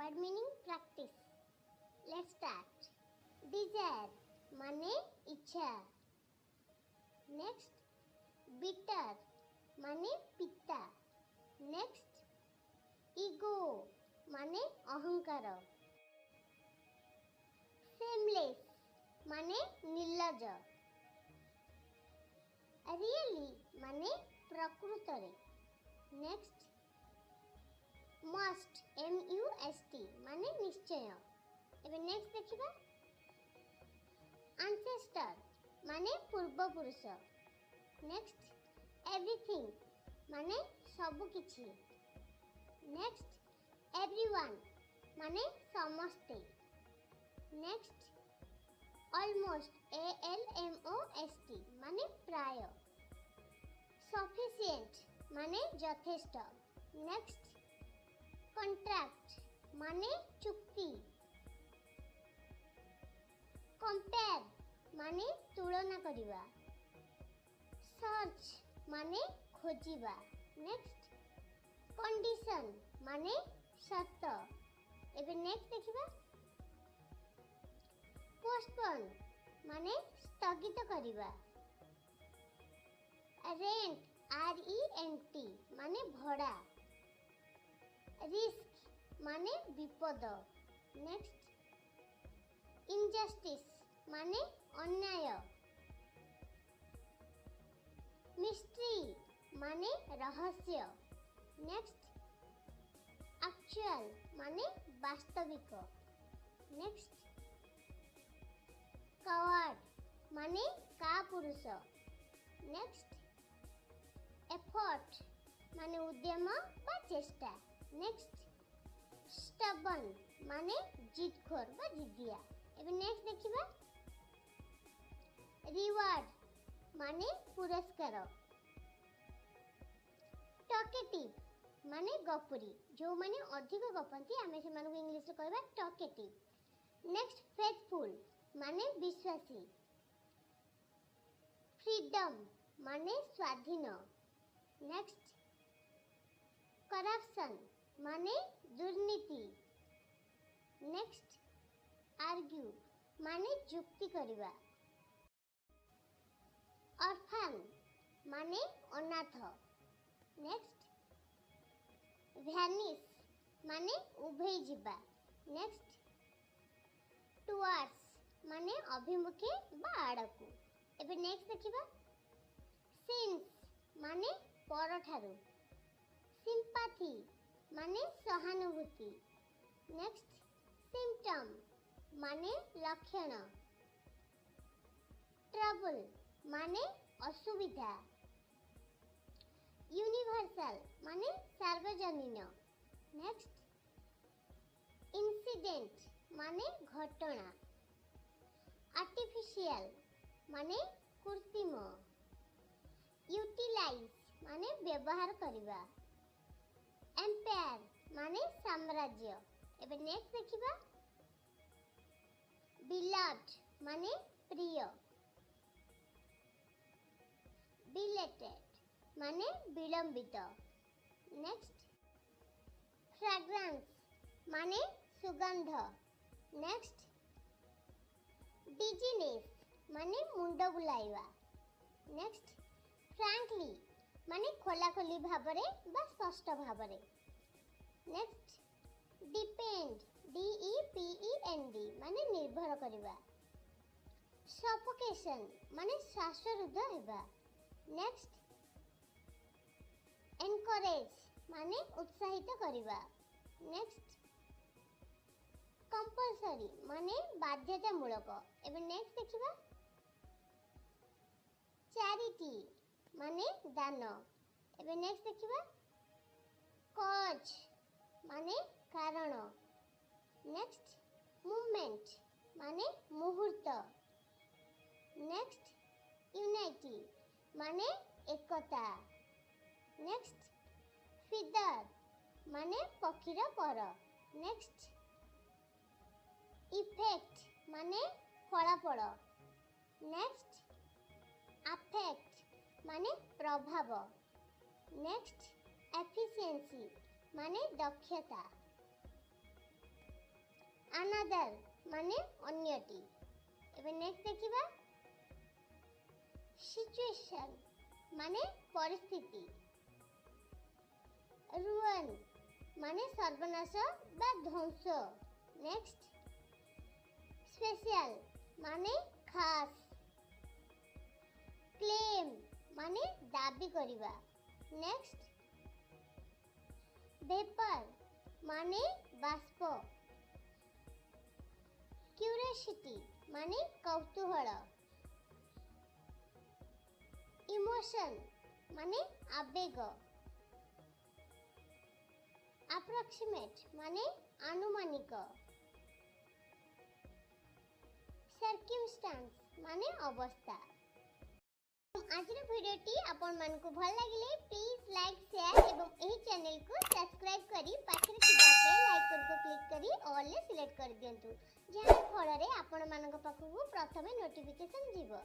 word meaning practice. Let's start. Desire माने इच्छा. Next, bitter माने पिता. Next, ego माने अहंकार. Shameless माने निर्लज. Really माने प्रकृତରେ. Next, must M-U-S-T माने निश्चय. एबे नेक्स्ट देखिबा. Ancestor माने पूर्व पुरुष. नेक्स्ट, everything माने सब किछि. नेक्स्ट, everyone माने समस्ते. नेक्स्ट, almost A-L-M-O-S-T माने प्राय. Sufficient माने यथेष्ट. नेक्स्ट, contract माने चुक्ति. compare माने तुलना करिबा. search माने खोजिबा. नेक्स्ट, condition माने शर्त. एबे नेक्स्ट देखिबा. postpone माने स्थगित करिबा. rent R-E-N-T माने भड़ा. risk माने विपद. नेक्स्ट, injustice माने अन्याय. mystery माने रहस्य. नेक्स्ट, actual माने वास्तविक. नेक्स्ट, coward माने कापुरुष. नेक्स्ट, effort माने उद्यम बा चेष्टा. नेक्स्ट, stubborn माने जिदखोर बा जिदिया. एबे नेक्स्ट देखिबा. रिवार्ड माने पुरस्कार. टॉकेटिव माने गपुरी. जो माने अधिक गपंती आमे से मानको इंग्लिश रे कहबा टॉकेटिव. नेक्स्ट, फेथफुल माने विश्वासी. फ्रीडम माने स्वाधीन. नेक्स्ट, करप्शन माने दुर्नीति. नेक्स्ट, आर्ग्यू माने जुक्ति करिबा. ऑर्फन माने अनाथ. नेक्स्ट, भ्यानिश माने उभै जिबा. नेक्स्ट, टुवर्ड्स माने अभिमुखे बा आड़कू. एबे नेक्स्ट देखिबा. सिंस माने परठारु. सिंपैथी माने सहानुभूति. नेक्स्ट, सिम्पटम माने लक्षण. ट्रबल माने असुविधा. यूनिवर्सल माने सार्वजनीन. नेक्स्ट, इंसिडेंट माने घटना. आर्टिफिशियल माने कृत्रिम. यूटिलाइज माने व्यवहार करिबा. एम्पायर माने साम्राज्य. एबे नेक्स्ट देखिबा. बिलव्ड माने प्रिय. बिलेटेड माने विलंबित. नेक्स्ट, फ्रेग्रेंस माने सुगंध. नेक्स्ट, डिजीनेस माने मुंड बुलाइबा. नेक्स्ट, फ्रैंकली माने खोलाखोली भाबरे बा स्पष्ट भाबरे. नेक्स्ट, डिपेंड D-E-P-E-N-D माने निर्भर करिबा. सफोकेशन माने श्वासरुद्ध हेबा. नेक्स्ट, एनकरेज माने उत्साहित करिबा. नेक्स्ट, कंपल्सरी माने बाध्यतामूलक. एबे नेक्स्ट देखिबा. चैरिटी माने दान. एबे नेक्स्ट देखिबा. कॉज माने कारण. नेक्स्ट, मूवमेंट माने मुहूर्त. नेक्स्ट, यूनिटी माने एकता. नेक्स्ट, फिदर माने पक्षीर पर. नेक्स्ट, इफेक्ट माने फलाफल. नेक्स्ट, अफेक्ट माने प्रभाव. नेक्स्ट, एफिशिएंसी माने दक्षता. another माने अन्यटी। एबे नेक्स्ट देखिबा सिचुएशन माने परिस्थिति। रुइन माने सर्वनाश बा ध्वंस। नेक्स्ट स्पेशल माने खास। क्लेम माने दाबी करिबा। नेक्स्ट वेपर माने बाष्प। क्यूरियोसिटी माने कौतूहल। इमोशन माने आवेग। अप्रोक्सीमेट माने आनुमानिक। सर्कमस्टेंस माने अवस्था। आज भिडियोटी आपण मानकु भल लागिले प्लीज लाइक शेयर एवं एही चैनल को सब्सक्राइब करी पाखरे थिबा बेल आइकन को क्लिक करी ऑल ले सिलेक्ट कर दियंतु जहा फल रे आपण मानक पाखु प्रथमे नोटिफिकेशन जीवो।